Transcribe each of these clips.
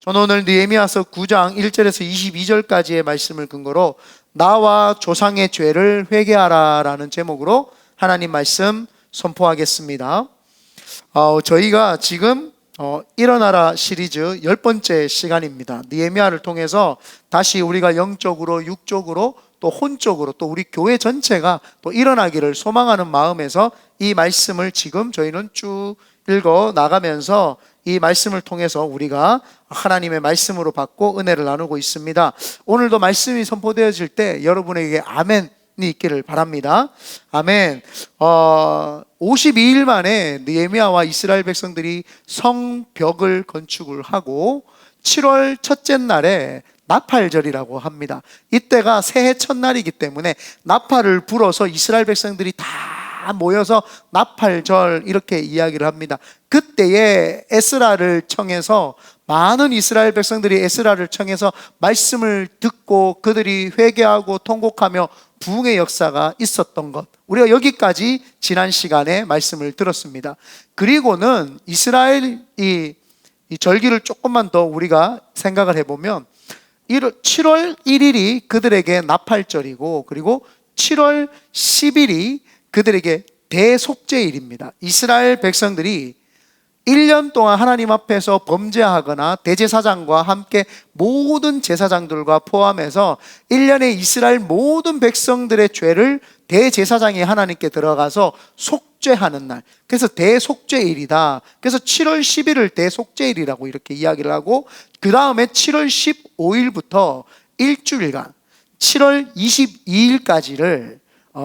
저는 오늘 느헤미야서 9장 1절에서 22절까지의 말씀을 근거로 나와 조상의 죄를 회개하라 라는 제목으로 하나님 말씀 선포하겠습니다. 저희가 지금 일어나라 시리즈 10번째 시간입니다. 느헤미야를 통해서 다시 우리가 영적으로 육적으로 또 혼적으로 또 우리 교회 전체가 또 일어나기를 소망하는 마음에서 이 말씀을 지금 저희는 쭉 읽어 나가면서 이 말씀을 통해서 우리가 하나님의 말씀으로 받고 은혜를 나누고 있습니다. 오늘도 말씀이 선포되어질 때 여러분에게 아멘이 있기를 바랍니다. 아멘. 52일 만에 느헤미야와 이스라엘 백성들이 성벽을 건축을 하고 7월 첫째 날에 나팔절이라고 합니다. 이때가 새해 첫날이기 때문에 나팔을 불어서 이스라엘 백성들이 다 모여서 나팔절 이렇게 이야기를 합니다. 그때에 에스라를 청해서 많은 이스라엘 백성들이 에스라를 청해서 말씀을 듣고 그들이 회개하고 통곡하며 부흥의 역사가 있었던 것, 우리가 여기까지 지난 시간에 말씀을 들었습니다. 그리고는 이스라엘 이 절기를 조금만 더 우리가 생각을 해보면 7월 1일이 그들에게 나팔절이고 그리고 7월 10일이 그들에게 대속죄일입니다. 이스라엘 백성들이 1년 동안 하나님 앞에서 범죄하거나 대제사장과 함께 모든 제사장들과 포함해서 1년에 이스라엘 모든 백성들의 죄를 대제사장이 하나님께 들어가서 속죄하는 날, 그래서 대속죄일이다. 그래서 7월 10일을 대속죄일이라고 이렇게 이야기를 하고, 그 다음에 7월 15일부터 일주일간 7월 22일까지를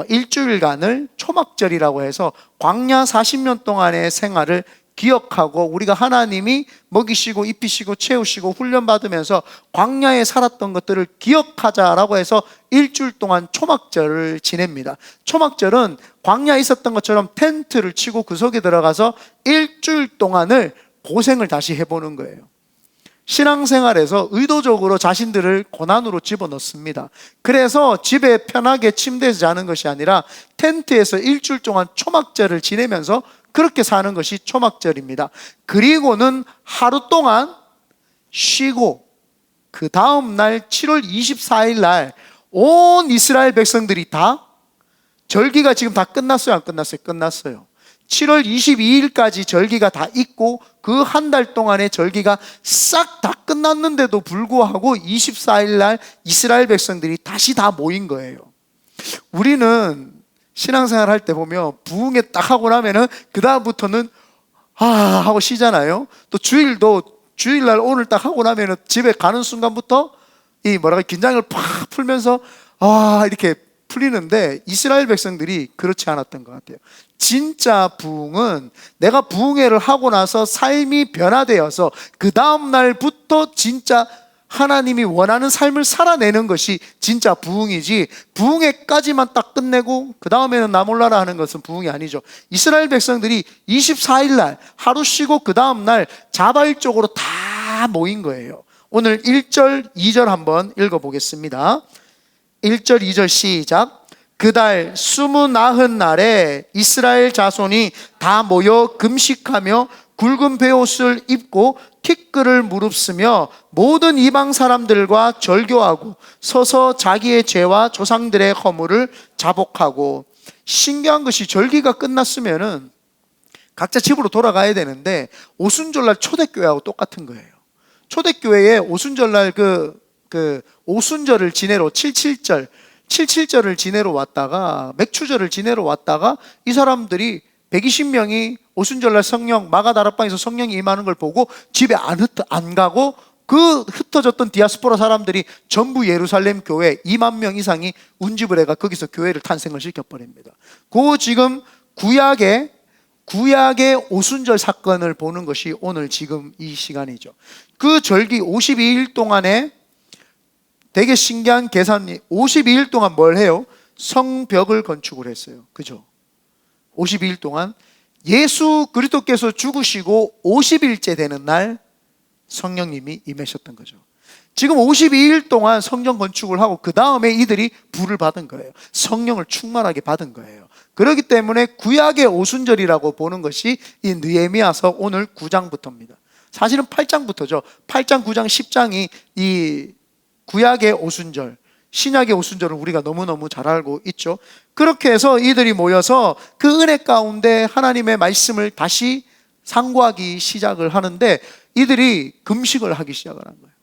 일주일간을 초막절이라고 해서 광야 40년 동안의 생활을 기억하고 우리가 하나님이 먹이시고 입히시고 채우시고 훈련받으면서 광야에 살았던 것들을 기억하자라고 해서 일주일 동안 초막절을 지냅니다. 초막절은 광야에 있었던 것처럼 텐트를 치고 그 속에 들어가서 일주일 동안을 고생을 다시 해보는 거예요. 신앙생활에서 의도적으로 자신들을 고난으로 집어넣습니다. 그래서 집에 편하게 침대에서 자는 것이 아니라 텐트에서 일주일 동안 초막절을 지내면서 그렇게 사는 것이 초막절입니다. 그리고는 하루 동안 쉬고 그 다음 날 7월 24일 날 온 이스라엘 백성들이 다 절기가 지금 다 끝났어요? 안 끝났어요? 끝났어요. 7월 22일까지 절기가 다 있고 그 한 달 동안의 절기가 싹 다 끝났는데도 불구하고 24일 날 이스라엘 백성들이 다시 다 모인 거예요. 우리는 신앙생활 할 때 보면 부흥회 딱 하고 나면은 그 다음부터는 하고 쉬잖아요. 또 주일도 주일날 오늘 딱 하고 나면은 집에 가는 순간부터 긴장을 팍 풀면서 이렇게 풀리는데 이스라엘 백성들이 그렇지 않았던 것 같아요. 진짜 부흥은 내가 부흥회를 하고 나서 삶이 변화되어서 그 다음 날부터 진짜 하나님이 원하는 삶을 살아내는 것이 진짜 부흥이지, 부흥회까지만 딱 끝내고 그 다음에는 나 몰라라 하는 것은 부흥이 아니죠. 이스라엘 백성들이 24일 날 하루 쉬고 그 다음 날 자발적으로 다 모인 거예요. 오늘 1절 2절 한번 읽어보겠습니다. 1절 2절 시작. 그달 29날에 이스라엘 자손이 다 모여 금식하며 굵은 베옷을 입고 티끌을 무릅쓰며 모든 이방 사람들과 절교하고 서서 자기의 죄와 조상들의 허물을 자복하고. 신기한 것이 절기가 끝났으면은 각자 집으로 돌아가야 되는데 오순절날 초대교회하고 똑같은 거예요. 초대교회에 오순절날 그 오순절을 지내러 77절을 지내러 왔다가 맥추절을 지내러 왔다가 이 사람들이 120명이 오순절날 성령 마가다락방에서 성령이 임하는 걸 보고 집에 안 가고 그 흩어졌던 디아스포라 사람들이 전부 예루살렘 교회 2만 명 이상이 운집을 해가 거기서 교회를 탄생을 시켜버립니다. 그 지금 구약의 오순절 사건을 보는 것이 오늘 지금 이 시간이죠. 그 절기 52일 동안에 되게 신기한 계산이, 52일 동안 뭘 해요? 성벽을 건축을 했어요. 그죠? 52일 동안 예수 그리스도께서 죽으시고 50일째 되는 날 성령님이 임하셨던 거죠. 지금 52일 동안 성전 건축을 하고 그 다음에 이들이 불을 받은 거예요. 성령을 충만하게 받은 거예요. 그렇기 때문에 구약의 오순절이라고 보는 것이 이 느헤미야서 오늘 9장부터입니다. 사실은 8장부터죠. 8장, 9장, 10장이 이 구약의 오순절, 신약의 오순절은 우리가 너무너무 잘 알고 있죠. 그렇게 해서 이들이 모여서 그 은혜 가운데 하나님의 말씀을 다시 상고하기 시작을 하는데, 이들이 금식을 하기 시작을 한 거예요.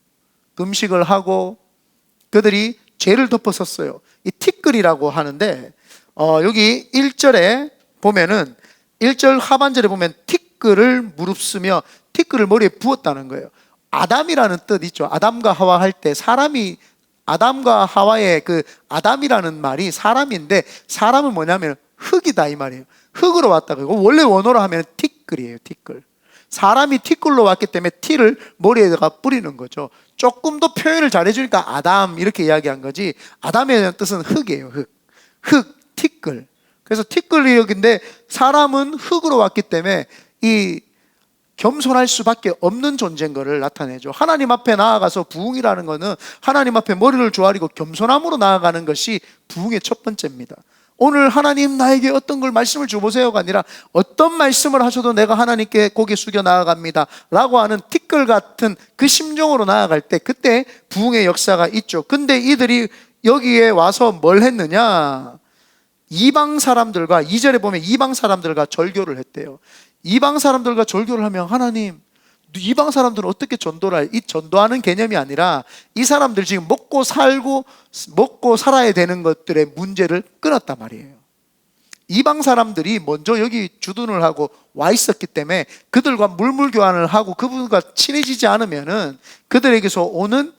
금식을 하고 그들이 죄를 덮었었어요. 이 티끌이라고 하는데, 여기 1절에 보면은 1절 하반절에 보면 티끌을 무릅쓰며 티끌을 머리에 부었다는 거예요. 아담이라는 뜻 있죠. 아담과 하와 할 때 사람이, 아담과 하와의 그 아담이라는 말이 사람인데, 사람은 뭐냐면 흙이다 이 말이에요. 흙으로 왔다고. 원래 원어로 하면 티끌이에요. 티끌. 사람이 티끌로 왔기 때문에 티를 머리에다가 뿌리는 거죠. 조금 더 표현을 잘해주니까 아담 이렇게 이야기한 거지, 아담에 대한 뜻은 흙이에요. 흙, 티끌. 그래서 티끌이역인데, 사람은 흙으로 왔기 때문에 이 겸손할 수밖에 없는 존재인 것을 나타내죠. 하나님 앞에 나아가서 부흥이라는 것은 하나님 앞에 머리를 조아리고 겸손함으로 나아가는 것이 부흥의 첫 번째입니다. 오늘 하나님 나에게 어떤 걸 말씀을 줘보세요가 아니라, 어떤 말씀을 하셔도 내가 하나님께 고개 숙여 나아갑니다 라고 하는 티끌 같은 그 심정으로 나아갈 때, 그때 부흥의 역사가 있죠. 근데 이들이 여기에 와서 뭘 했느냐, 이방 사람들과, 2절에 보면 이방 사람들과 절교를 했대요. 이방 사람들과 절교를 하면, 하나님, 이방 사람들은 어떻게 전도를 해? 이 전도하는 개념이 아니라 이 사람들 지금 먹고 살아야 되는 것들의 문제를 끊었단 말이에요. 이방 사람들이 먼저 여기 주둔을 하고 와 있었기 때문에 그들과 물물 교환을 하고 그분과 친해지지 않으면은 그들에게서 오는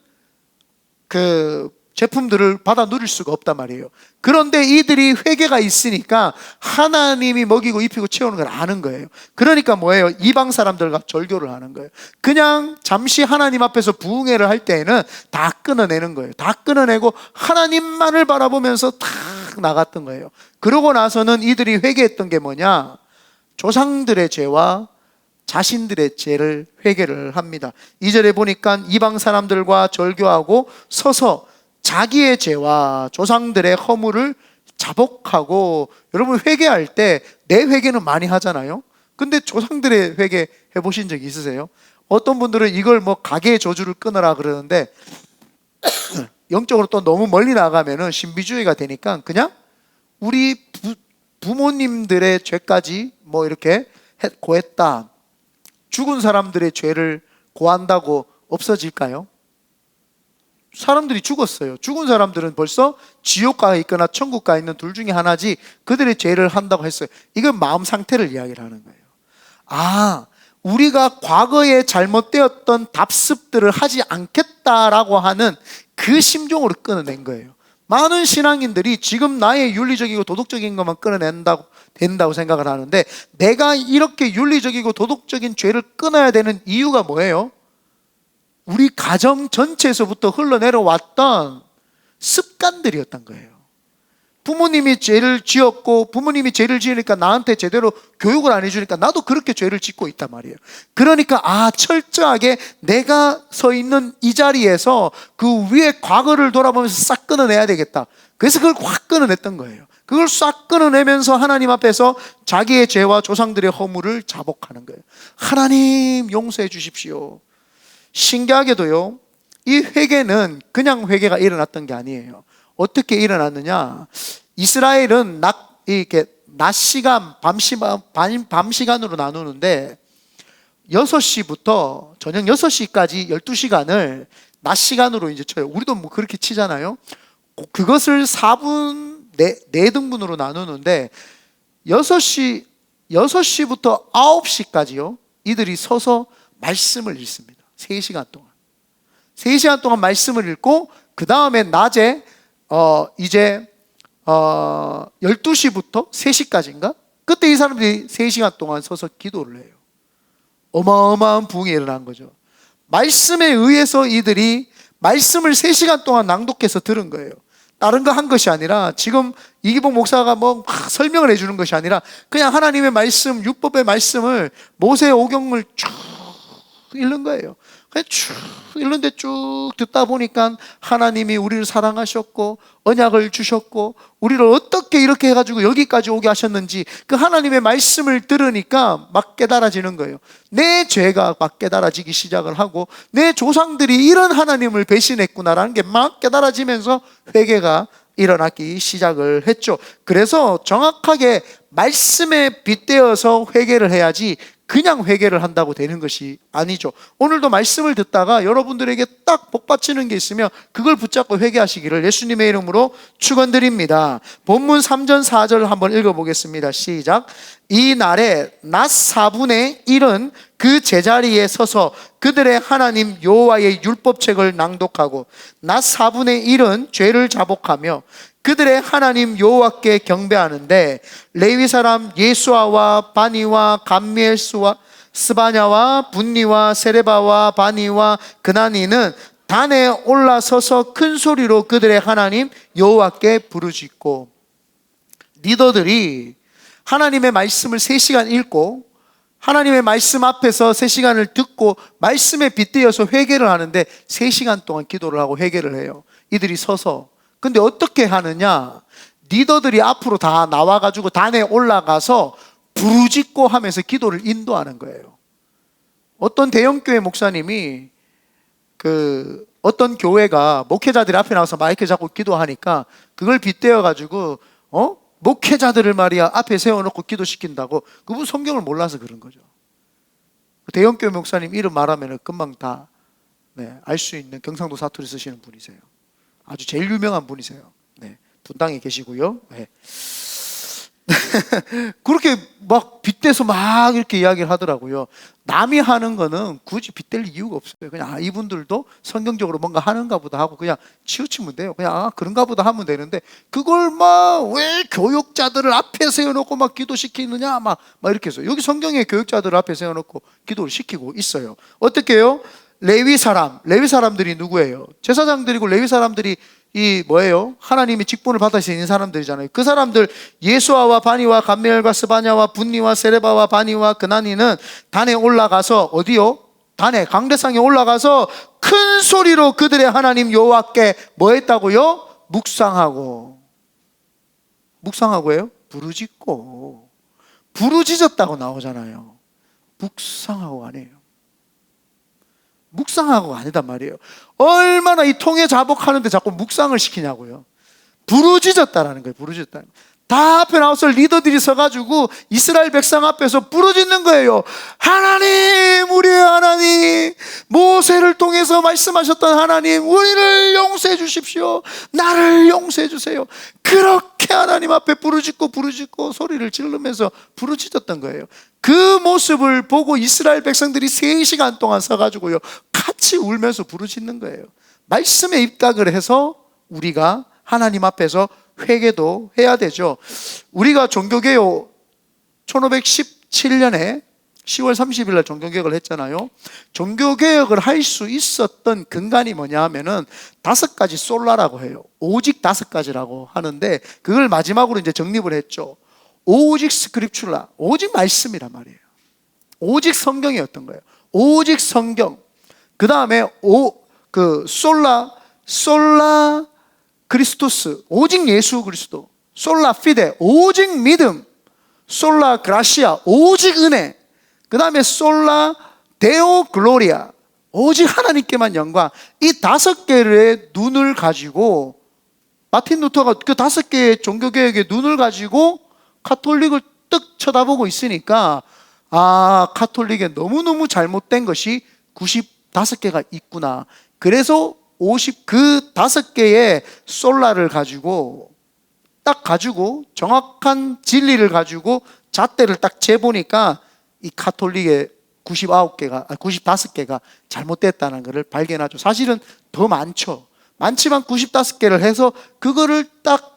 그 제품들을 받아 누릴 수가 없단 말이에요. 그런데 이들이 회개가 있으니까 하나님이 먹이고 입히고 채우는 걸 아는 거예요. 그러니까 뭐예요? 이방 사람들과 절교를 하는 거예요. 그냥 잠시 하나님 앞에서 부흥회를 할 때에는 다 끊어내는 거예요. 다 끊어내고 하나님만을 바라보면서 탁 나갔던 거예요. 그러고 나서는 이들이 회개했던 게 뭐냐, 조상들의 죄와 자신들의 죄를 회개를 합니다. 2절에 보니까 이방 사람들과 절교하고 서서 자기의 죄와 조상들의 허물을 자복하고, 여러분 회개할 때 내 회개는 많이 하잖아요. 근데 조상들의 회개 해보신 적 있으세요? 어떤 분들은 이걸 뭐 가계의 저주를 끊어라 그러는데 영적으로 또 너무 멀리 나가면은 신비주의가 되니까 그냥 우리 부모님들의 죄까지 뭐 이렇게 고했다, 죽은 사람들의 죄를 고한다고 없어질까요? 사람들이 죽었어요. 죽은 사람들은 벌써 지옥가에 있거나 천국가에 있는 둘 중에 하나지, 그들의 죄를 한다고 했어요. 이건 마음 상태를 이야기를 하는 거예요. 아, 우리가 과거에 잘못되었던 답습들을 하지 않겠다라고 하는 그 심정으로 끊어낸 거예요. 많은 신앙인들이 지금 나의 윤리적이고 도덕적인 것만 된다고 생각을 하는데, 내가 이렇게 윤리적이고 도덕적인 죄를 끊어야 되는 이유가 뭐예요? 우리 가정 전체에서부터 흘러내려왔던 습관들이었던 거예요. 부모님이 죄를 지었고, 부모님이 죄를 지으니까 나한테 제대로 교육을 안 해주니까 나도 그렇게 죄를 짓고 있단 말이에요. 그러니까 철저하게 내가 서 있는 이 자리에서 그 위에 과거를 돌아보면서 싹 끊어내야 되겠다. 그래서 그걸 확 끊어냈던 거예요. 그걸 싹 끊어내면서 하나님 앞에서 자기의 죄와 조상들의 허물을 자복하는 거예요. 하나님 용서해 주십시오. 신기하게도요, 이 회개는 그냥 회개가 일어났던 게 아니에요. 어떻게 일어났느냐, 이스라엘은 이렇게 낮 시간, 밤 시간으로 나누는데 6시부터 저녁 6시까지 12시간을 낮 시간으로 이제 쳐요. 우리도 뭐 그렇게 치잖아요. 그것을 4분 4등분으로 나누는데 6시부터 9시까지요, 이들이 서서 말씀을 읽습니다. 3시간 동안. 3시간 동안 말씀을 읽고, 그 다음에 낮에 이제 12시부터 3시까지인가? 그때 이 사람들이 3시간 동안 서서 기도를 해요. 어마어마한 부흥이 일어난 거죠. 말씀에 의해서 이들이 말씀을 3시간 동안 낭독해서 들은 거예요. 다른 거 한 것이 아니라, 지금 이기복 목사가 뭐 막 설명을 해주는 것이 아니라 그냥 하나님의 말씀, 율법의 말씀을, 모세의 오경을 쭉 읽는 거예요. 그냥 쭉 이런데 쭉 듣다 보니까 하나님이 우리를 사랑하셨고 언약을 주셨고 우리를 어떻게 이렇게 해가지고 여기까지 오게 하셨는지 그 하나님의 말씀을 들으니까 막 깨달아지는 거예요. 내 죄가 막 깨달아지기 시작을 하고 내 조상들이 이런 하나님을 배신했구나라는 게 막 깨달아지면서 회개가 일어나기 시작을 했죠. 그래서 정확하게 말씀에 빗대어서 회개를 해야지 그냥 회개를 한다고 되는 것이 아니죠. 오늘도 말씀을 듣다가 여러분들에게 딱 복받치는 게 있으면 그걸 붙잡고 회개하시기를 예수님의 이름으로 축원드립니다. 본문 3절 4절 한번 읽어보겠습니다. 시작. 이 날에 낮 4분의 1은 그 제자리에 서서 그들의 하나님 여호와의 율법책을 낭독하고 낮 4분의 1은 죄를 자복하며 그들의 하나님 여호와께 경배하는데 레위 사람 예수아와 바니와 감미엘수와 스바냐와 분니와 세레바와 바니와 그나니는 단에 올라서서 큰 소리로 그들의 하나님 여호와께 부르짖고. 리더들이 하나님의 말씀을 3시간 읽고 하나님의 말씀 앞에서 3시간을 듣고 말씀에 빗대어서 회개를 하는데 3시간 동안 기도를 하고 회개를 해요. 이들이 서서. 근데 어떻게 하느냐? 리더들이 앞으로 다 나와가지고 단에 올라가서 부르짖고 하면서 기도를 인도하는 거예요. 어떤 대형교회 목사님이 어떤 교회가 목회자들이 앞에 나와서 마이크 잡고 기도하니까 그걸 빗대어가지고 목회자들을 말이야 앞에 세워놓고 기도시킨다고. 그분 성경을 몰라서 그런 거죠. 대형교회 목사님 이름 말하면 금방 다 알 수 있는 경상도 사투리 쓰시는 분이세요. 아주 제일 유명한 분이세요. 분당에 계시고요. 그렇게 막 빗대서 막 이렇게 이야기를 하더라고요. 남이 하는 거는 굳이 빗댈 이유가 없어요. 그냥 이분들도 성경적으로 뭔가 하는가 보다 하고 그냥 치우치면 돼요. 그냥 그런가 보다 하면 되는데 그걸 막 왜 교육자들을 앞에 세워놓고 막 기도시키느냐 막 이렇게 해서 여기 성경에 교육자들을 앞에 세워놓고 기도를 시키고 있어요. 어떻게 해요? 레위 사람들이 누구예요? 제사장들이고 레위 사람들이 이 뭐예요? 하나님의 직분을 받아서 있는 사람들이잖아요. 그 사람들 예수아와 바니와 감미엘과 스바냐와 분니와 세레바와 바니와 그나니는 단에 올라가서 어디요? 단에 강대상에 올라가서 큰 소리로 그들의 하나님 여호와께 뭐 했다고요? 묵상하고요? 부르짖었다고 나오잖아요. 묵상하고 아니에요. 묵상하고 아니단 말이에요. 얼마나 이 통에 자복하는데 자꾸 묵상을 시키냐고요. 부르짖었다라는 거예요. 부르짖었다. 다 앞에 나와서 리더들이 서가지고 이스라엘 백성 앞에서 부르짖는 거예요. 하나님, 우리의 하나님, 모세를 통해서 말씀하셨던 하나님, 우리를 용서해 주십시오. 나를 용서해 주세요. 그렇게 하나님 앞에 부르짖고 소리를 지르면서 부르짖었던 거예요. 그 모습을 보고 이스라엘 백성들이 3시간 동안 서가지고요 같이 울면서 부르짖는 거예요. 말씀에 입각을 해서 우리가 하나님 앞에서 회개도 해야 되죠. 우리가 종교개혁 1517년에 10월 30일 날 종교개혁을 했잖아요. 종교개혁을 할 수 있었던 근간이 뭐냐 하면은 5가지 솔라라고 해요. 오직 5가지라고 하는데 그걸 마지막으로 이제 정립을 했죠. 오직 스크립츄라, 오직 말씀이란 말이에요. 오직 성경이었던 거예요. 오직 성경. 그 다음에 솔라 그리스토스, 오직 예수 그리스도. 솔라 피데, 오직 믿음. 솔라 그라시아, 오직 은혜. 그 다음에 솔라 데오 글로리아, 오직 하나님께만 영광. 이 5개의 눈을 가지고 마틴 루터가 그 5개의 종교개혁의 눈을 가지고 카톨릭을 뜩 쳐다보고 있으니까 카톨릭에 너무너무 잘못된 것이 95개가 있구나. 그래서 그 5개의 솔라를 가지고 정확한 진리를 가지고 잣대를 딱 재보니까 이 카톨릭의 95개가 잘못됐다는 것을 발견하죠. 사실은 더 많지만 95개를 해서 그거를 딱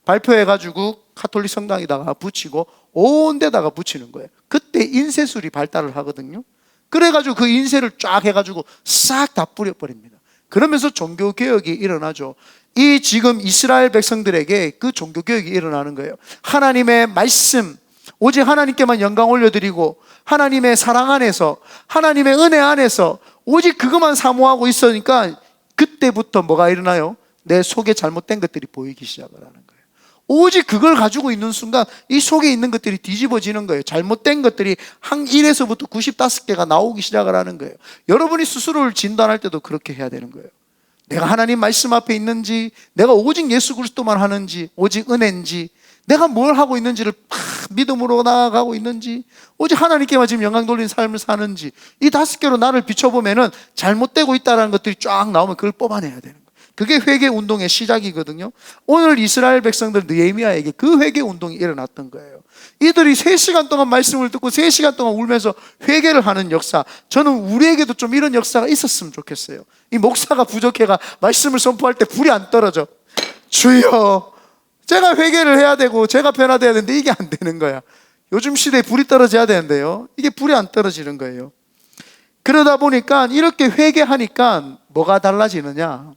발표해가지고 카톨릭 성당에다가 붙이고 온 데다가 붙이는 거예요. 그때 인쇄술이 발달을 하거든요. 그래가지고 그 인쇄를 쫙 해가지고 싹 다 뿌려버립니다. 그러면서 종교개혁이 일어나죠. 이 지금 이스라엘 백성들에게 그 종교개혁이 일어나는 거예요. 하나님의 말씀, 오직 하나님께만 영광 올려드리고 하나님의 사랑 안에서, 하나님의 은혜 안에서 오직 그것만 사모하고 있으니까 그때부터 뭐가 일어나요? 내 속에 잘못된 것들이 보이기 시작을 하는 거예요. 오직 그걸 가지고 있는 순간 이 속에 있는 것들이 뒤집어지는 거예요. 잘못된 것들이 한 1에서부터 95개가 나오기 시작을 하는 거예요. 여러분이 스스로를 진단할 때도 그렇게 해야 되는 거예요. 내가 하나님 말씀 앞에 있는지, 내가 오직 예수 그리스도만 하는지, 오직 은혜인지, 내가 뭘 하고 있는지를 믿음으로 나아가고 있는지, 오직 하나님께만 지금 영광 돌리는 삶을 사는지, 이 5개로 나를 비춰보면은 잘못되고 있다는 것들이 쫙 나오면 그걸 뽑아내야 되는 거예요. 그게 회개 운동의 시작이거든요. 오늘 이스라엘 백성들 느헤미야에게 그 회개 운동이 일어났던 거예요. 이들이 3시간 동안 말씀을 듣고 3시간 동안 울면서 회개를 하는 역사, 저는 우리에게도 좀 이런 역사가 있었으면 좋겠어요. 이 목사가 부족해가 말씀을 선포할 때 불이 안 떨어져. 주여, 제가 회개를 해야 되고 제가 변화돼야 되는데 이게 안 되는 거야. 요즘 시대에 불이 떨어져야 되는데요, 이게 불이 안 떨어지는 거예요. 그러다 보니까 이렇게 회개하니까 뭐가 달라지느냐,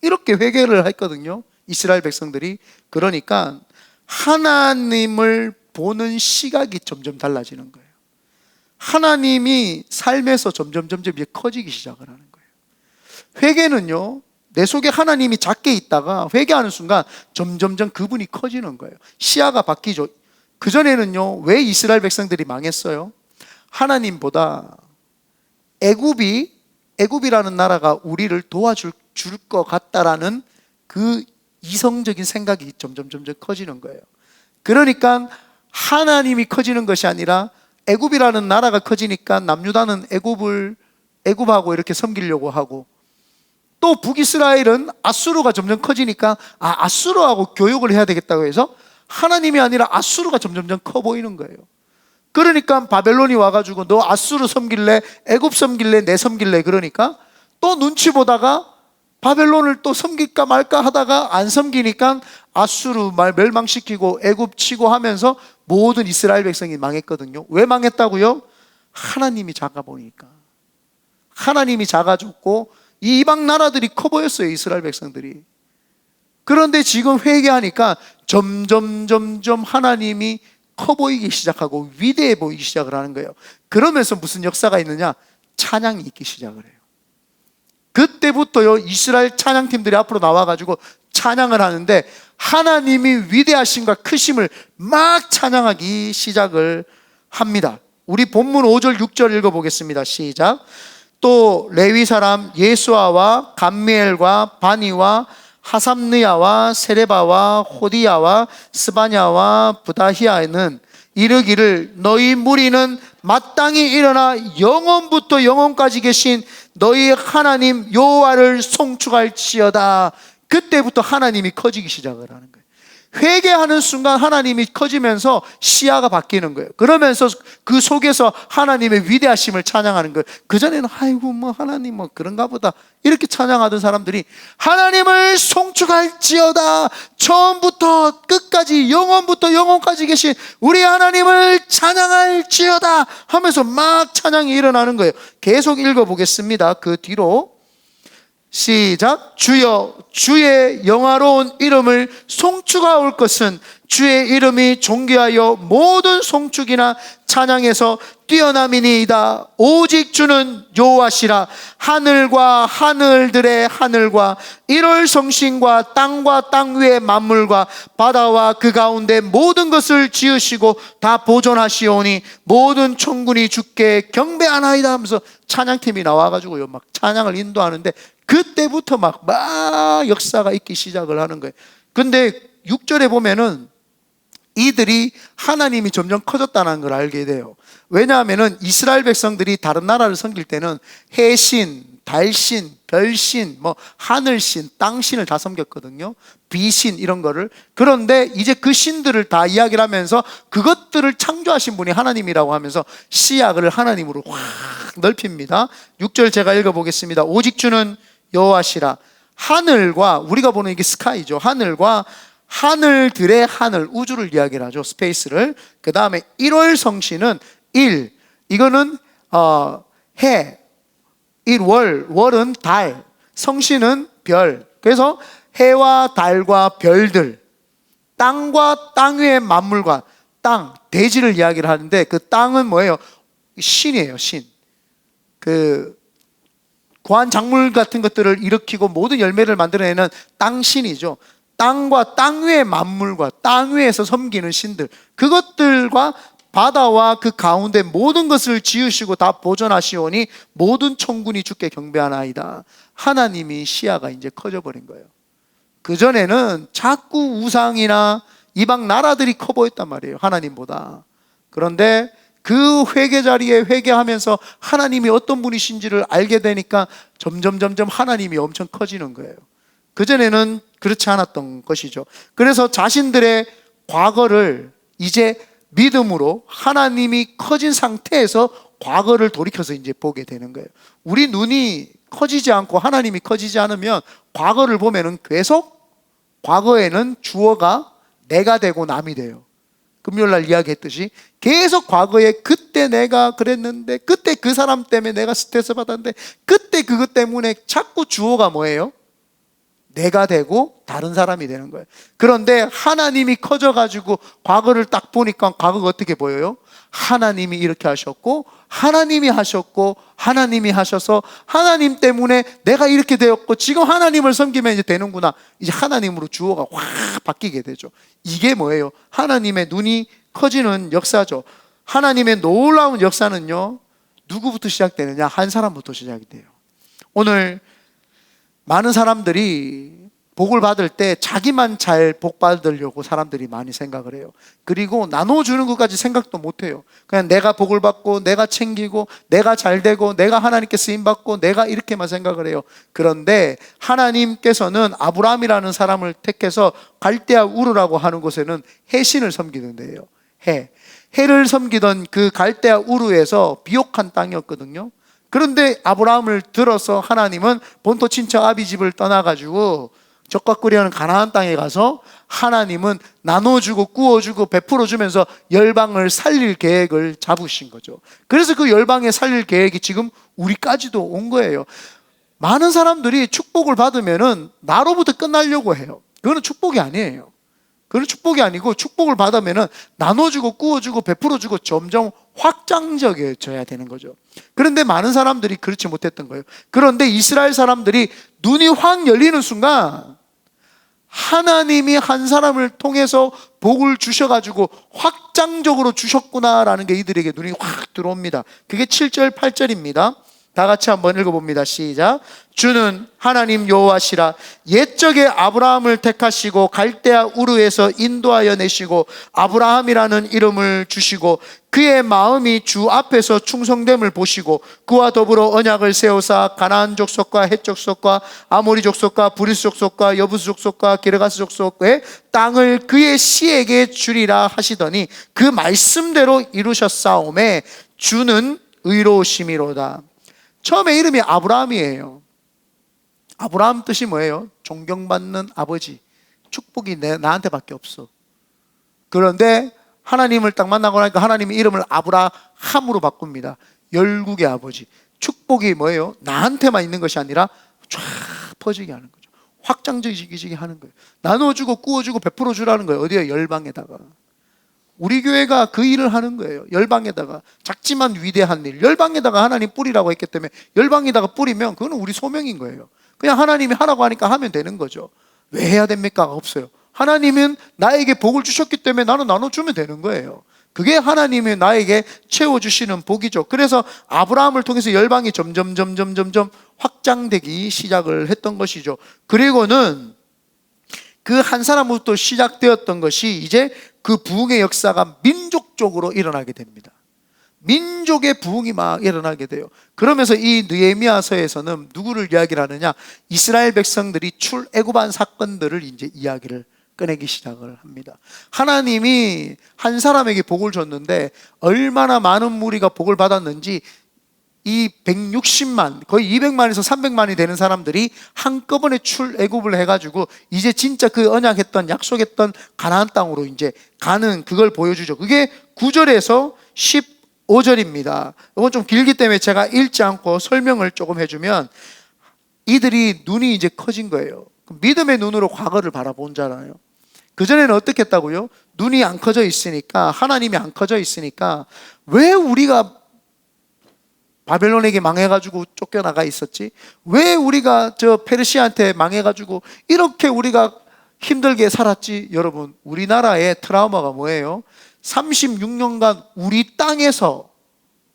이렇게 회개를 했거든요, 이스라엘 백성들이. 그러니까 하나님을 보는 시각이 점점 달라지는 거예요. 하나님이 삶에서 점점 이제 커지기 시작을 하는 거예요. 회개는요, 내 속에 하나님이 작게 있다가 회개하는 순간 점점 그분이 커지는 거예요. 시야가 바뀌죠. 그전에는요, 왜 이스라엘 백성들이 망했어요? 하나님보다 애굽이라는 나라가 우리를 도와줄 것 같다라는 그 이성적인 생각이 점점 커지는 거예요. 그러니까 하나님이 커지는 것이 아니라 애굽이라는 나라가 커지니까 남유다는 애굽하고 이렇게 섬기려고 하고, 또 북이스라엘은 아수르가 점점 커지니까 아수르하고 교육을 해야 되겠다고 해서 하나님이 아니라 아수르가 점점 커 보이는 거예요. 그러니까 바벨론이 와가지고 너 아수르 섬길래, 애굽 섬길래, 내 섬길래, 그러니까 또 눈치 보다가 바벨론을 또 섬길까 말까 하다가 안 섬기니까 아수르 멸망시키고 애굽 치고 하면서 모든 이스라엘 백성이 망했거든요. 왜 망했다고요? 하나님이 작아 보니까. 하나님이 작아졌고 이 이방 나라들이 커 보였어요, 이스라엘 백성들이. 그런데 지금 회개하니까 점점 하나님이 커 보이기 시작하고 위대해 보이기 시작을 하는 거예요. 그러면서 무슨 역사가 있느냐? 찬양이 있기 시작을 해요. 그때부터요, 이스라엘 찬양팀들이 앞으로 나와가지고 찬양을 하는데 하나님이 위대하심과 크심을 막 찬양하기 시작을 합니다. 우리 본문 5절 6절 읽어보겠습니다. 시작. 또 레위 사람 예수아와 감미엘과 바니와 하삼느야와 세레바와 호디야와 스바냐와 부다히야는 이르기를 너희 무리는 마땅히 일어나 영원부터 영원까지 계신 너희 하나님 여호와를 송축할지어다. 그때부터 하나님이 커지기 시작을 하는 거예요. 회개하는 순간 하나님이 커지면서 시야가 바뀌는 거예요. 그러면서 그 속에서 하나님의 위대하심을 찬양하는 거예요. 그전에는 아이고 뭐 하나님 뭐 그런가 보다 이렇게 찬양하던 사람들이 하나님을 송축할지어다, 처음부터 끝까지 영원부터 영원까지 계신 우리 하나님을 찬양할지어다 하면서 막 찬양이 일어나는 거예요. 계속 읽어보겠습니다. 그 뒤로 시작. 주여, 주의 영화로운 이름을 송축하올 것은 주의 이름이 존귀하여 모든 송축이나 찬양에서 뛰어남이니이다. 오직 주는 여호와시라. 하늘과 하늘들의 하늘과 일월 성신과 땅과 땅 위의 만물과 바다와 그 가운데 모든 것을 지으시고 다 보존하시오니 모든 천군이 주께 경배하나이다 하면서 찬양팀이 나와가지고요, 막 찬양을 인도하는데 그때부터 막 역사가 있기 시작을 하는 거예요. 근데 6절에 보면은 이들이 하나님이 점점 커졌다는 걸 알게 돼요. 왜냐하면은 이스라엘 백성들이 다른 나라를 섬길 때는 해신, 달신, 별신, 뭐 하늘신, 땅신을 다 섬겼거든요. 비신 이런 거를. 그런데 이제 그 신들을 다 이야기를 하면서 그것들을 창조하신 분이 하나님이라고 하면서 시야를 하나님으로 확 넓힙니다. 6절 제가 읽어보겠습니다. 오직 주는 여호와시라. 하늘과, 우리가 보는 이게 스카이죠. 하늘과 하늘들의 하늘, 우주를 이야기를 하죠. 스페이스를. 그 다음에 1월 성신은 이거는 해, 월은 달, 성신은 별. 그래서 해와 달과 별들, 땅과 땅 위의 만물과 땅, 대지를 이야기를 하는데 그 땅은 뭐예요? 신이에요, 신. 그 고한 작물 같은 것들을 일으키고 모든 열매를 만들어내는 땅신이죠. 땅과 땅 위의 만물과 땅 위에서 섬기는 신들, 그것들과 바다와 그 가운데 모든 것을 지으시고 다 보존하시오니 모든 천군이 주께 경배하나이다. 하나님이 시야가 이제 커져버린 거예요. 그전에는 자꾸 우상이나 이방 나라들이 커 보였단 말이에요, 하나님보다. 그런데 그 회개 자리에 회개하면서 하나님이 어떤 분이신지를 알게 되니까 점점 하나님이 엄청 커지는 거예요. 그전에는 그렇지 않았던 것이죠. 그래서 자신들의 과거를 이제 믿음으로 하나님이 커진 상태에서 과거를 돌이켜서 이제 보게 되는 거예요. 우리 눈이 커지지 않고 하나님이 커지지 않으면 과거를 보면은 계속 과거에는 주어가 내가 되고 남이 돼요. 금요일날 이야기했듯이 계속 과거에 그때 내가 그랬는데, 그때 그 사람 때문에 내가 스트레스 받았는데, 그때 그것 때문에 자꾸 주어가 뭐예요? 내가 되고 다른 사람이 되는 거예요. 그런데 하나님이 커져가지고 과거를 딱 보니까 과거가 어떻게 보여요? 하나님이 이렇게 하셨고 하나님이 하셨고 하나님이 하셔서 하나님 때문에 내가 이렇게 되었고 지금 하나님을 섬기면 이제 되는구나. 이제 하나님으로 주어가 확 바뀌게 되죠. 이게 뭐예요? 하나님의 눈이 커지는 역사죠. 하나님의 놀라운 역사는요, 누구부터 시작되느냐? 한 사람부터 시작이 돼요. 오늘 많은 사람들이 복을 받을 때 자기만 잘 복 받으려고 사람들이 많이 생각을 해요. 그리고 나눠주는 것까지 생각도 못해요. 그냥 내가 복을 받고 내가 챙기고 내가 잘 되고 내가 하나님께 쓰임받고 내가 이렇게만 생각을 해요. 그런데 하나님께서는 아브라함이라는 사람을 택해서 갈대아 우르라고 하는 곳에는 해신을 섬기는 데예요. 해를 섬기던 그 갈대아 우르에서 비옥한 땅이었거든요. 그런데 아브라함을 들어서 하나님은 본토 친척 아비 집을 떠나가지고 적과꾸리하는 가나안 땅에 가서 하나님은 나눠주고 구워주고 베풀어주면서 열방을 살릴 계획을 잡으신 거죠. 그래서 그 열방에 살릴 계획이 지금 우리까지도 온 거예요. 많은 사람들이 축복을 받으면은 나로부터 끝나려고 해요. 그거는 축복이 아니에요. 그건 축복이 아니고, 축복을 받으면은 나눠주고 구워주고 베풀어주고 점점 확장적이어져야 되는 거죠. 그런데 많은 사람들이 그렇지 못했던 거예요. 그런데 이스라엘 사람들이 눈이 확 열리는 순간 하나님이 한 사람을 통해서 복을 주셔가지고 확장적으로 주셨구나라는 게 이들에게 눈이 확 들어옵니다. 그게 7절 8절입니다 다 같이 한번 읽어봅니다. 시작. 주는 하나님 여호와시라. 옛적에 아브라함을 택하시고 갈대아 우르에서 인도하여 내시고 아브라함이라는 이름을 주시고 그의 마음이 주 앞에서 충성됨을 보시고 그와 더불어 언약을 세우사 가나안 족속과 헷 족속과 아모리 족속과 브리스 족속과 여부스 족속과 기르가스 족속의 땅을 그의 씨에게 주리라 하시더니 그 말씀대로 이루셨사오매 주는 의로우심이로다. 처음에 이름이 아브라함이에요. 아브라함 뜻이 뭐예요? 존경받는 아버지. 축복이 나한테밖에 없어. 그런데 하나님을 딱 만나고 나니까 하나님이 이름을 아브라함으로 바꿉니다. 열국의 아버지. 축복이 뭐예요? 나한테만 있는 것이 아니라 쫙 퍼지게 하는 거죠. 확장적이게 하는 거예요. 나눠주고 구워주고 베풀어주라는 거예요. 어디에? 열방에다가. 우리 교회가 그 일을 하는 거예요. 열방에다가. 작지만 위대한 일. 열방에다가 하나님 뿌리라고 했기 때문에 열방에다가 뿌리면 그거는 우리 소명인 거예요. 그냥 하나님이 하라고 하니까 하면 되는 거죠. 왜 해야 됩니까? 없어요. 하나님은 나에게 복을 주셨기 때문에 나는 나눠주면 되는 거예요. 그게 하나님이 나에게 채워주시는 복이죠. 그래서 아브라함을 통해서 열방이 점점 확장되기 시작을 했던 것이죠. 그리고는 그 한 사람부터 시작되었던 것이 이제 그 부흥의 역사가 민족적으로 일어나게 됩니다. 민족의 부흥이 막 일어나게 돼요. 그러면서 이 느헤미야서에서는 누구를 이야기를 하느냐? 이스라엘 백성들이 출애굽한 사건들을 이제 이야기를 꺼내기 시작을 합니다. 하나님이 한 사람에게 복을 줬는데 얼마나 많은 무리가 복을 받았는지 이 160만, 거의 200만에서 300만이 되는 사람들이 한꺼번에 출애굽을 해가지고 이제 진짜 그 언약했던 약속했던 가나안 땅으로 이제 가는 그걸 보여주죠. 그게 9절에서 15절입니다. 이건 좀 길기 때문에 제가 읽지 않고 설명을 조금 해주면, 이들이 눈이 이제 커진 거예요. 믿음의 눈으로 과거를 바라본 자잖아요. 그전에는 어떻게 했다고요? 눈이 안 커져 있으니까, 하나님이 안 커져 있으니까 왜 우리가 바벨론에게 망해가지고 쫓겨나가 있었지? 왜 우리가 저 페르시아한테 망해가지고 이렇게 우리가 힘들게 살았지? 여러분, 우리나라의 트라우마가 뭐예요? 36년간 우리 땅에서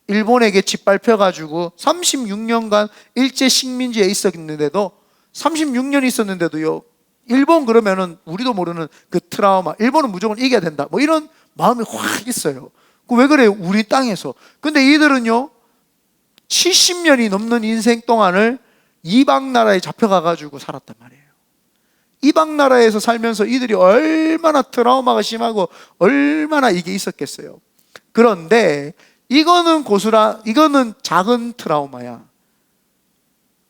일본에게 짓밟혀가지고 36년간 일제 식민지에 있었는데도, 36년 있었는데도요, 일본 그러면은 우리도 모르는 그 트라우마, 일본은 무조건 이겨야 된다, 뭐 이런 마음이 확 있어요. 왜 그래요? 우리 땅에서. 근데 이들은요, 70년이 넘는 인생 동안을 이방 나라에 잡혀가가지고 살았단 말이에요. 이방 나라에서 살면서 이들이 얼마나 트라우마가 심하고 얼마나 이게 있었겠어요. 그런데 이거는 이거는 작은 트라우마야.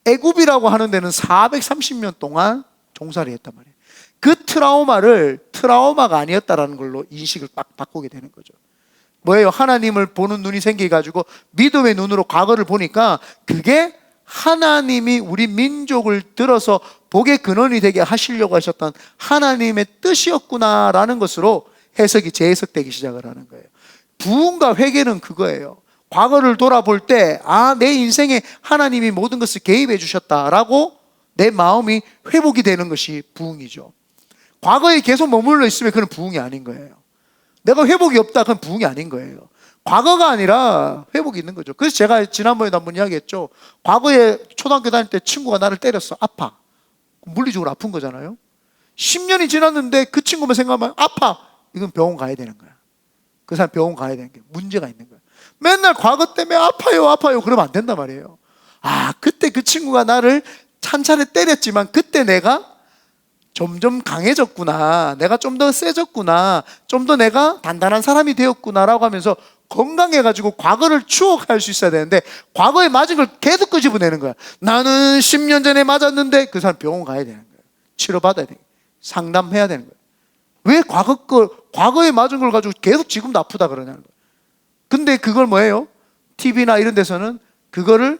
애굽이라고 하는 데는 430년 동안 종살이 했단 말이에요. 그 트라우마를 트라우마가 아니었다라는 걸로 인식을 딱 바꾸게 되는 거죠. 뭐예요? 하나님을 보는 눈이 생겨가지고 믿음의 눈으로 과거를 보니까 그게 하나님이 우리 민족을 들어서 복의 근원이 되게 하시려고 하셨던 하나님의 뜻이었구나라는 것으로 해석이 재해석되기 시작을 하는 거예요. 부흥과 회개는 그거예요. 과거를 돌아볼 때, 내 인생에 하나님이 모든 것을 개입해 주셨다라고 내 마음이 회복이 되는 것이 부흥이죠. 과거에 계속 머물러 있으면 그건 부흥이 아닌 거예요. 내가 회복이 없다, 그건 부흥이 아닌 거예요. 과거가 아니라 회복이 있는 거죠. 그래서 제가 지난번에도 한번 이야기했죠. 과거에 초등학교 다닐 때 친구가 나를 때렸어. 아파. 물리적으로 아픈 거잖아요. 10년이 지났는데 그 친구만 생각하면 아파. 이건 병원 가야 되는 거야. 그 사람 병원 가야 되는 게 문제가 있는 거야. 맨날 과거 때문에 아파요 그러면 안 된단 말이에요. 그때 그 친구가 나를 한 차례 때렸지만 그때 내가 점점 강해졌구나, 내가 좀 더 세졌구나, 좀 더 내가 단단한 사람이 되었구나라고 하면서 건강해가지고 과거를 추억할 수 있어야 되는데, 과거에 맞은 걸 계속 끄집어내는 거야. 나는 10년 전에 맞았는데, 그 사람 병원 가야 되는 거야. 치료받아야 돼. 상담해야 되는 거야. 왜 과거에 맞은 걸 가지고 계속 지금도 아프다 그러냐는 거야. 근데 그걸 뭐예요? TV나 이런 데서는 그거를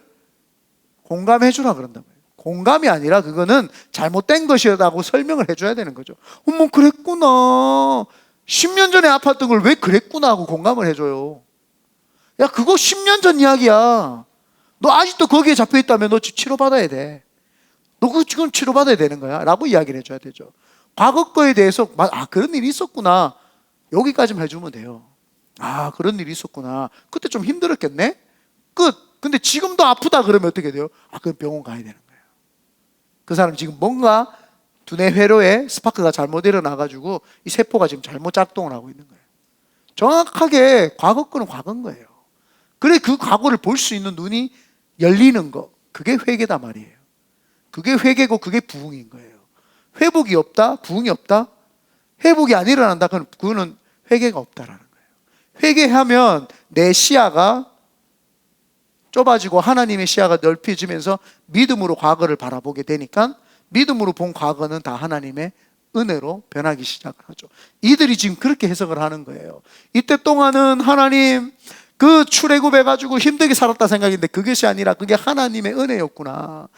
공감해 주라 그런단 말이에요. 공감이 아니라 그거는 잘못된 것이라고 설명을 해줘야 되는 거죠. 어머, 그랬구나. 10년 전에 아팠던 걸 왜 그랬구나 하고 공감을 해줘요. 야, 그거 10년 전 이야기야. 너 아직도 거기에 잡혀있다면 너 치료받아야 돼. 너 그거 지금 치료받아야 되는 거야 라고 이야기를 해줘야 되죠. 과거 거에 대해서 그런 일이 있었구나, 여기까지만 해주면 돼요. 그런 일이 있었구나, 그때 좀 힘들었겠네, 끝. 근데 지금도 아프다 그러면 어떻게 돼요? 그럼 병원 가야 되는 거예요. 그 사람 지금 뭔가 두뇌 회로에 스파크가 잘못 일어나가지고 이 세포가 지금 잘못 작동을 하고 있는 거예요. 정확하게 과거 거는 과거인 거예요. 그래, 그 과거를 볼 수 있는 눈이 열리는 거, 그게 회개다 말이에요. 그게 회개고 그게 부흥인 거예요. 회복이 없다, 부흥이 없다, 회복이 안 일어난다, 그거는 회개가 없다라는 거예요. 회개하면 내 시야가 좁아지고 하나님의 시야가 넓혀지면서 믿음으로 과거를 바라보게 되니까 믿음으로 본 과거는 다 하나님의 은혜로 변하기 시작을 하죠. 이들이 지금 그렇게 해석을 하는 거예요. 이때 동안은 하나님 그 출애굽해가지고 힘들게 살았다 생각인데 그것이 아니라 그게 하나님의 은혜였구나.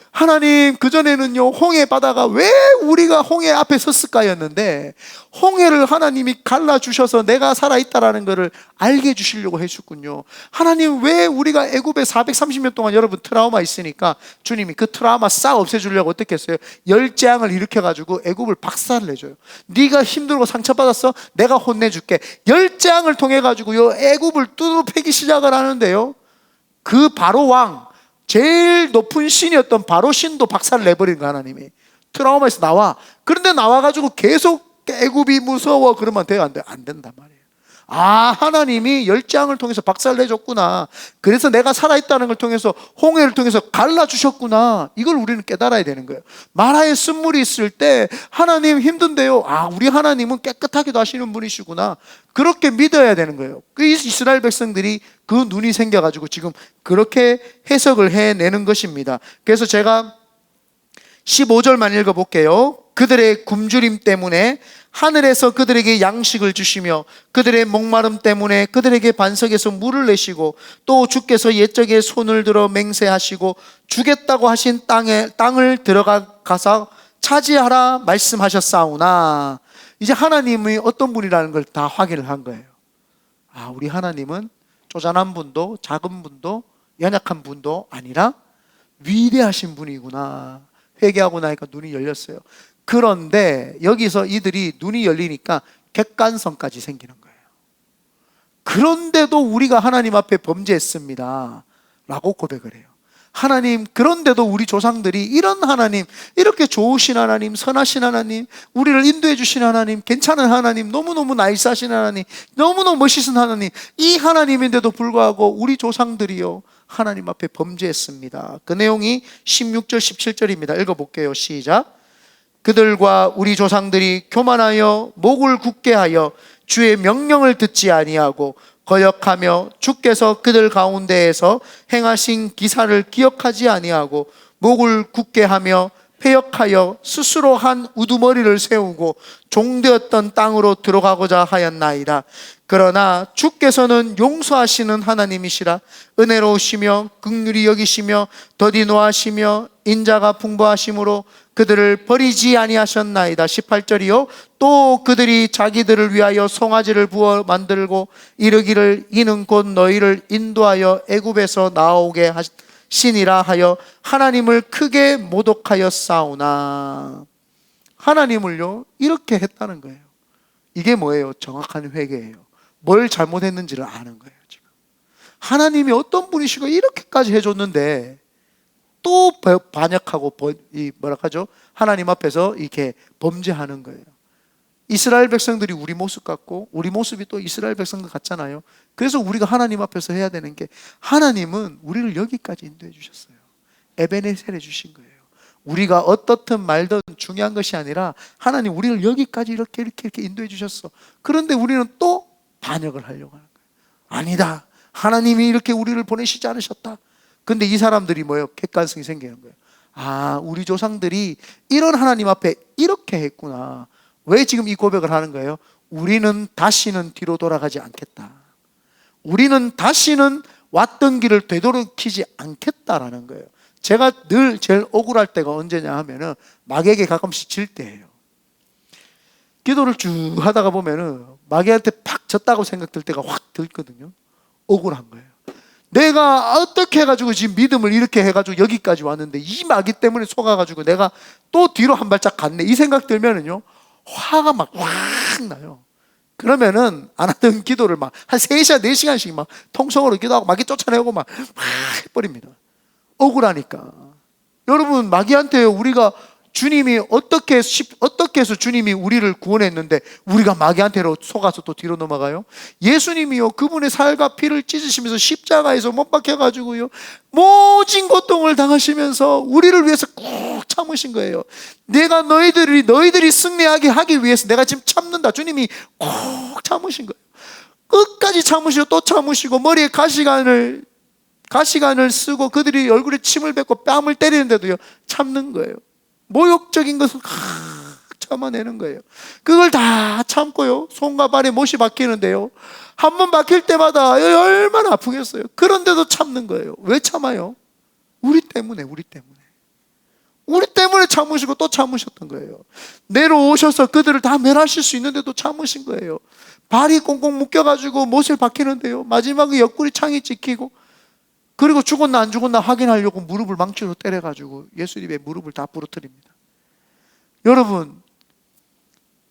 하나님, 그전에는요, 홍해 바다가 왜 우리가 홍해 앞에 섰을까였는데 홍해를 하나님이 갈라주셔서 내가 살아있다라는 것을 알게 해주시려고 해주셨군요. 하나님, 왜 우리가 애굽에 430년 동안 여러분 트라우마 있으니까 주님이 그 트라우마 싹 없애주려고 어떻게 했어요? 열재앙을 일으켜가지고 애굽을 박살을 내줘요. 네가 힘들고 상처받았어? 내가 혼내줄게. 열재앙을 통해가지고 요 애굽을 뚜드러 패기 시작을 하는데요, 그 바로 왕, 제일 높은 신이었던 바로 신도 박살을 내버린 거 하나님이. 트라우마에서 나와. 그런데 나와가지고 계속 애굽이 무서워 그러면 돼요? 안 돼? 안 된단 말이에요. 하나님이 열장을 통해서 박살을 내줬구나, 그래서 내가 살아있다는 걸 통해서 홍해를 통해서 갈라주셨구나, 이걸 우리는 깨달아야 되는 거예요. 마라에 쓴물이 있을 때 하나님 힘든데요, 우리 하나님은 깨끗하기도 하시는 분이시구나, 그렇게 믿어야 되는 거예요. 그 이스라엘 백성들이 그 눈이 생겨가지고 지금 그렇게 해석을 해내는 것입니다. 그래서 제가 15절만 읽어볼게요. 그들의 굶주림 때문에 하늘에서 그들에게 양식을 주시며 그들의 목마름 때문에 그들에게 반석에서 물을 내시고 또 주께서 옛적에 손을 들어 맹세하시고 주겠다고 하신 땅을 들어가서 차지하라 말씀하셨사오나. 이제 하나님이 어떤 분이라는 걸 다 확인을 한 거예요. 아, 우리 하나님은 쪼잔한 분도 작은 분도 연약한 분도 아니라 위대하신 분이구나. 회개하고 나니까 눈이 열렸어요. 그런데 여기서 이들이 눈이 열리니까 객관성까지 생기는 거예요. 그런데도 우리가 하나님 앞에 범죄했습니다 라고 고백을 해요. 하나님, 그런데도 우리 조상들이 이런 하나님, 이렇게 좋으신 하나님, 선하신 하나님, 우리를 인도해 주신 하나님, 괜찮은 하나님, 너무너무 나이스하신 하나님, 너무너무 멋있는 하나님, 이 하나님인데도 불구하고 우리 조상들이요 하나님 앞에 범죄했습니다. 그 내용이 16절 17절입니다 읽어볼게요. 시작. 그들과 우리 조상들이 교만하여 목을 굳게 하여 주의 명령을 듣지 아니하고 거역하며 주께서 그들 가운데에서 행하신 기사를 기억하지 아니하고 목을 굳게 하며 패역하여 스스로 한 우두머리를 세우고 종되었던 땅으로 들어가고자 하였나이다. 그러나 주께서는 용서하시는 하나님이시라 은혜로우시며 긍휼히 여기시며 더디 노하시며 인자가 풍부하심으로 그들을 버리지 아니하셨나이다. 18절이요. 또 그들이 자기들을 위하여 송아지를 부어 만들고 이르기를 이는 곧 너희를 인도하여 애굽에서 나오게 하시니라 하여 하나님을 크게 모독하였사오나. 하나님을요 이렇게 했다는 거예요. 이게 뭐예요? 정확한 회개예요. 뭘 잘못했는지를 아는 거예요. 지금 하나님이 어떤 분이시고 이렇게까지 해줬는데 또 반역하고 하나님 앞에서 이렇게 범죄하는 거예요. 이스라엘 백성들이 우리 모습 같고 우리 모습이 또 이스라엘 백성들 같잖아요. 그래서 우리가 하나님 앞에서 해야 되는 게, 하나님은 우리를 여기까지 인도해 주셨어요. 에베네셀 해 주신 거예요. 우리가 어떻든 말든 중요한 것이 아니라 하나님 우리를 여기까지 이렇게 인도해 주셨어. 그런데 우리는 또 반역을 하려고 하는 거예요. 아니다, 하나님이 이렇게 우리를 보내시지 않으셨다. 근데 이 사람들이 뭐예요? 객관성이 생기는 거예요. 아, 우리 조상들이 이런 하나님 앞에 이렇게 했구나. 왜 지금 이 고백을 하는 거예요? 우리는 다시는 뒤로 돌아가지 않겠다. 우리는 다시는 왔던 길을 되돌이키지 않겠다라는 거예요. 제가 늘 제일 억울할 때가 언제냐 하면은 마귀에게 가끔씩 질 때예요. 기도를 쭉 하다가 보면은 마귀한테 팍 졌다고 생각될 때가 확 들거든요. 억울한 거예요. 내가 어떻게 해가지고 지금 믿음을 이렇게 해가지고 여기까지 왔는데 이 마귀 때문에 속아가지고 내가 또 뒤로 한 발짝 갔네, 이 생각 들면은요 화가 막 확 나요. 그러면은 안 하던 기도를 막 한 3시간 4시간씩 막 통성으로 기도하고 마귀 쫓아내고 막 해버립니다. 억울하니까. 여러분, 마귀한테 우리가 주님이 어떻게 해서 주님이 우리를 구원했는데 우리가 마귀한테로 속아서 또 뒤로 넘어가요? 예수님이요 그분의 살과 피를 찢으시면서 십자가에서 못 박혀가지고요 모진 고통을 당하시면서 우리를 위해서 꾹 참으신 거예요. 내가 너희들이 승리하게 하기 위해서 내가 지금 참는다. 주님이 꾹 참으신 거예요. 끝까지 참으시고 또 참으시고 머리에 가시관을 쓰고 그들이 얼굴에 침을 뱉고 뺨을 때리는데도요 참는 거예요. 모욕적인 것을 참아내는 거예요. 그걸 다 참고요 손과 발에 못이 박히는데요 한 번 박힐 때마다 얼마나 아프겠어요. 그런데도 참는 거예요. 왜 참아요? 우리 때문에 참으시고 또 참으셨던 거예요. 내려오셔서 그들을 다 멸하실 수 있는데도 참으신 거예요. 발이 꽁꽁 묶여가지고 못을 박히는데요 마지막에 옆구리 창이 찍히고, 그리고 죽었나 안 죽었나 확인하려고 무릎을 망치로 때려가지고 예수님의 무릎을 다 부러뜨립니다. 여러분,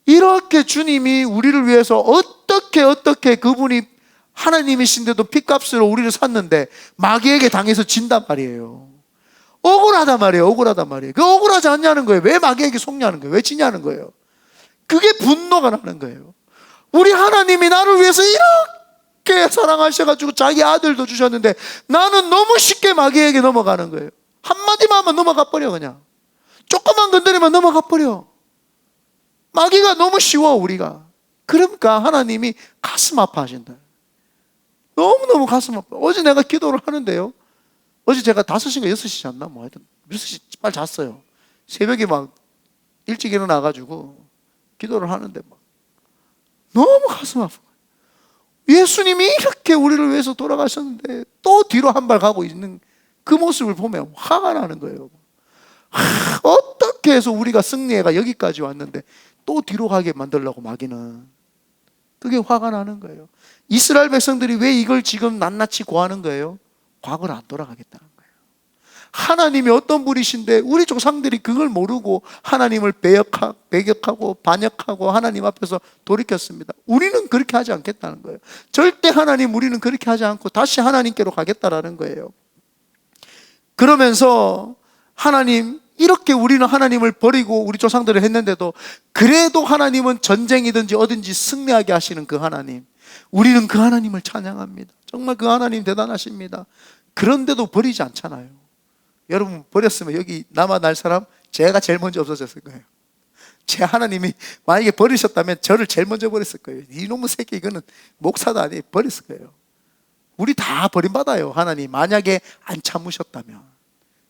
이렇게 주님이 우리를 위해서 어떻게 그분이 하나님이신데도 핏값으로 우리를 샀는데 마귀에게 당해서 진단 말이에요. 억울하단 말이에요. 그 억울하지 않냐는 거예요. 왜 마귀에게 속냐는 거예요. 왜 지냐는 거예요. 그게 분노가 나는 거예요. 우리 하나님이 나를 위해서 이렇게 사랑하셔가지고 자기 아들도 주셨는데 나는 너무 쉽게 마귀에게 넘어가는 거예요. 한마디만 하면 넘어가 버려. 그냥 조금만 건드리면 넘어가 버려. 마귀가 너무 쉬워 우리가. 그러니까 하나님이 가슴 아파하신다. 너무너무 가슴 아파. 어제 내가 기도를 하는데요 어제 제가 5시인가 6시 잤나 뭐 하여튼 6시 빨리 잤어요. 새벽에 막 일찍 일어나가지고 기도를 하는데 막 너무 가슴 아파. 예수님이 이렇게 우리를 위해서 돌아가셨는데 또 뒤로 한 발 가고 있는 그 모습을 보면 화가 나는 거예요. 어떻게 이렇게 해서 우리가 승리해가 여기까지 왔는데 또 뒤로 가게 만들려고 마귀는. 그게 화가 나는 거예요. 이스라엘 백성들이 왜 이걸 지금 낱낱이 고하는 거예요? 과거로 안 돌아가겠다는 거예요. 하나님이 어떤 분이신데 우리 조상들이 그걸 모르고 하나님을 배격하고 반역하고 하나님 앞에서 돌이켰습니다. 우리는 그렇게 하지 않겠다는 거예요. 절대 하나님, 우리는 그렇게 하지 않고 다시 하나님께로 가겠다라는 거예요. 그러면서 하나님, 이렇게 우리는 하나님을 버리고 우리 조상들을 했는데도 그래도 하나님은 전쟁이든지 어든지 승리하게 하시는 그 하나님, 우리는 그 하나님을 찬양합니다. 정말 그 하나님 대단하십니다. 그런데도 버리지 않잖아요. 여러분, 버렸으면 여기 남아 날 사람 제가 제일 먼저 없어졌을 거예요. 제 하나님이 만약에 버리셨다면 저를 제일 먼저 버렸을 거예요. 이놈의 새끼, 이거는 목사도 아니에요. 버렸을 거예요. 우리 다 버림받아요. 하나님 만약에 안 참으셨다면.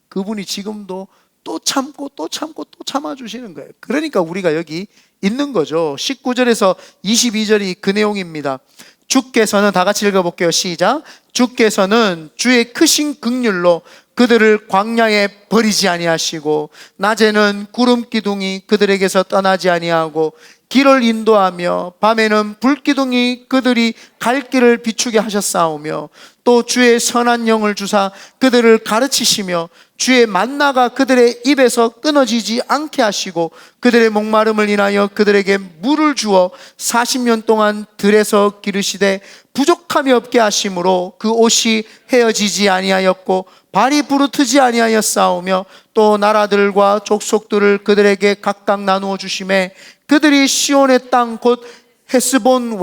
그분이 지금도 또 참고 또 참고 또 참아주시는 거예요. 그러니까 우리가 여기 있는 거죠. 19절에서 22절이 그 내용입니다. 주께서는, 다 같이 읽어볼게요. 시작. 주께서는 주의 크신 긍휼로 그들을 광야에 버리지 아니하시고 낮에는 구름 기둥이 그들에게서 떠나지 아니하고 길을 인도하며 밤에는 불기둥이 그들이 갈 길을 비추게 하셨사오며 또 주의 선한 영을 주사 그들을 가르치시며 주의 만나가 그들의 입에서 끊어지지 않게 하시고 그들의 목마름을 인하여 그들에게 물을 주어 40년 동안 들에서 기르시되 부족함이 없게 하심으로 그 옷이 헤어지지 아니하였고 발이 부르트지 아니하였사오며 또 나라들과 족속들을 그들에게 각각 나누어 주심에 그들이 시온의 땅 곧 헤스본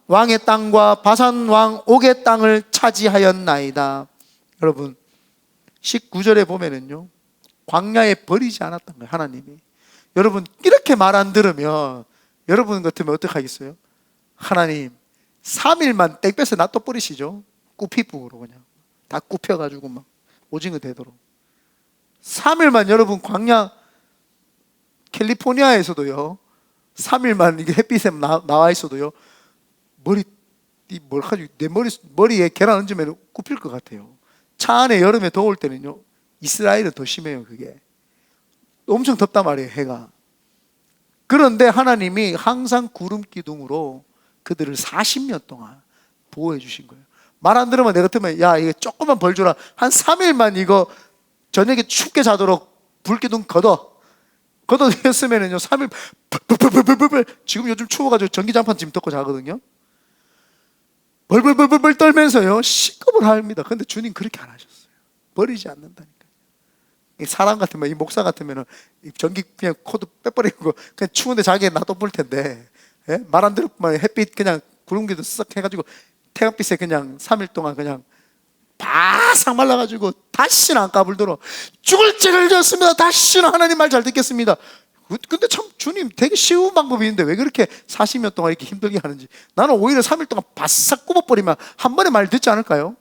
왕의 땅과 바산 왕 옥의 땅을 차지하였나이다. 여러분, 19절에 보면은요, 광야에 버리지 않았던 거예요, 하나님이. 여러분, 이렇게 말 안 들으면 여러분 같으면 어떡하겠어요? 하나님 3일만 땡 빼서 놔둬 버리시죠. 꾸피북으로 그냥 다 굽혀가지고 막 오징어 되도록. 3일만 여러분, 광야 캘리포니아에서도요 3일만 이게 햇빛에 나와 있어도요 내 머리에 계란 얹으면 굽힐 것 같아요. 차 안에 여름에 더울 때는요, 이스라엘은 더 심해요. 그게 엄청 덥단 말이에요, 해가. 그런데 하나님이 항상 구름 기둥으로 그들을 40년 동안 보호해 주신 거예요. 말 안 들으면 내가 같으면 야, 이거 조금만 벌 주라, 한 3일만 이거 저녁에 춥게 자도록 불기둥 걷어냈으면은요 3일 벌벌벌벌벌. 지금 요즘 추워가지고 전기장판 지금 덮고 자거든요. 벌벌벌벌 떨면서요 시급을 합니다. 근데 주님 그렇게 안 하셨어요. 버리지 않는다니까. 사람 같으면, 이 목사 같으면 전기 그냥 코드 빼버리고 그냥 추운데 자기에 놔둬볼 텐데, 예? 말 안 들으면 햇빛 그냥 구름기도 쓱 해가지고 태양빛에 그냥 3일 동안 그냥 바싹 말라가지고 다시는 안 까불도록 죽을 죄를 지었습니다. 다시는 하나님 말 잘 듣겠습니다. 근데 참 주님 되게 쉬운 방법이 있는데 왜 그렇게 40년 동안 이렇게 힘들게 하는지. 나는 오히려 3일 동안 바싹 굽어버리면 한 번에 말 듣지 않을까요?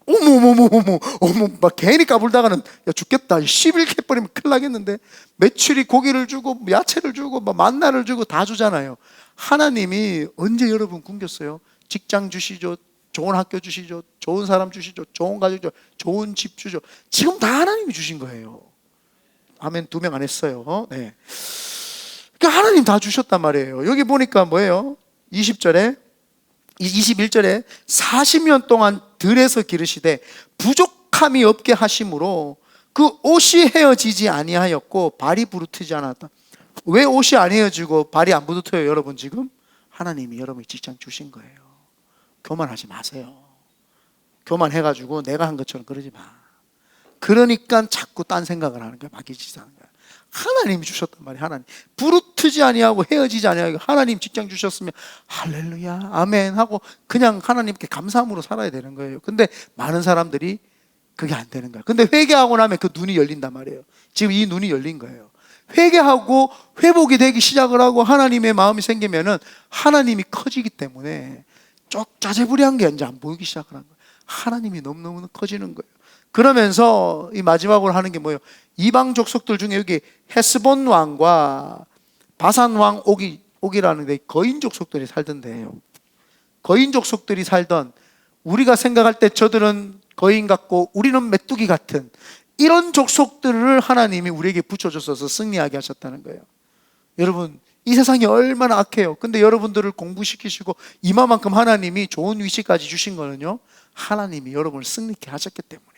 어머 막 괜히 까불다가는 야 죽겠다 11개 해버리면 큰일 나겠는데. 며칠이 고기를 주고 야채를 주고 만나를 주고 다 주잖아요. 하나님이 언제 여러분 굶겼어요? 직장 주시죠, 좋은 학교 주시죠, 좋은 사람 주시죠, 좋은 가족 주시죠, 좋은 집 주죠. 지금 다 하나님이 주신 거예요. 아멘. 2명 안 했어요. 네. 그러니까 하나님 다 주셨단 말이에요. 여기 보니까 뭐예요? 21절에 40년 동안 들에서 기르시되 부족함이 없게 하심으로 그 옷이 헤어지지 아니하였고 발이 부르트지 않았다. 왜 옷이 안 헤어지고 발이 안 부르트요? 여러분, 지금 하나님이 여러분이 직장 주신 거예요. 교만하지 마세요. 교만해가지고 내가 한 것처럼 그러지 마. 그러니까 자꾸 딴 생각을 하는 거야. 마귀짓 하는 거야. 하나님이 주셨단 말이에요. 하나님 부르트지 아니하고 헤어지지 아니하고 하나님 직장 주셨으면 할렐루야 아멘 하고 그냥 하나님께 감사함으로 살아야 되는 거예요. 근데 많은 사람들이 그게 안 되는 거야. 근데 회개하고 나면 그 눈이 열린단 말이에요. 지금 이 눈이 열린 거예요. 회개하고 회복이 되기 시작을 하고 하나님의 마음이 생기면은 하나님이 커지기 때문에 쪽 짜재부리한 게 이제 안 보이기 시작을 한 거예요. 하나님이 너무너무 커지는 거예요. 그러면서 이 마지막으로 하는 게 뭐예요? 이방 족속들 중에 여기 헤스본 왕과 바산 왕 옥이라는 데 거인 족속들이 살던 데예요. 거인 족속들이 살던, 우리가 생각할 때 저들은 거인 같고 우리는 메뚜기 같은 이런 족속들을 하나님이 우리에게 붙여줘서 승리하게 하셨다는 거예요. 여러분, 이 세상이 얼마나 악해요. 근데 여러분들을 공부시키시고 이마만큼 하나님이 좋은 위치까지 주신 거는요, 하나님이 여러분을 승리케 하셨기 때문이에요.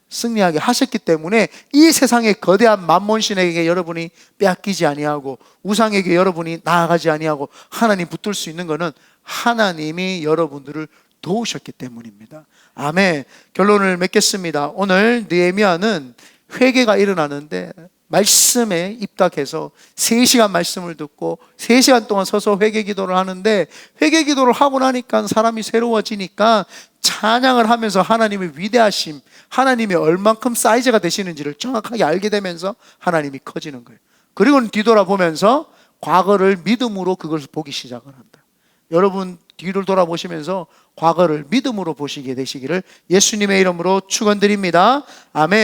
승리하게 하셨기 때문에 이 세상의 거대한 만몬신에게 여러분이 빼앗기지 아니하고 우상에게 여러분이 나아가지 아니하고 하나님 붙들 수 있는 것은 하나님이 여러분들을 도우셨기 때문입니다. 아멘. 결론을 맺겠습니다. 오늘 느헤미야는 회개가 일어나는데 말씀에 입각해서 3시간 말씀을 듣고 3시간 동안 서서 회개 기도를 하는데, 회개 기도를 하고 나니까 사람이 새로워지니까 찬양을 하면서 하나님의 위대하심, 하나님이 얼만큼 사이즈가 되시는지를 정확하게 알게 되면서 하나님이 커지는 거예요. 그리고는 뒤돌아보면서 과거를 믿음으로 그것을 보기 시작을 한다. 여러분, 뒤를 돌아보시면서 과거를 믿음으로 보시게 되시기를 예수님의 이름으로 축원드립니다. 아멘.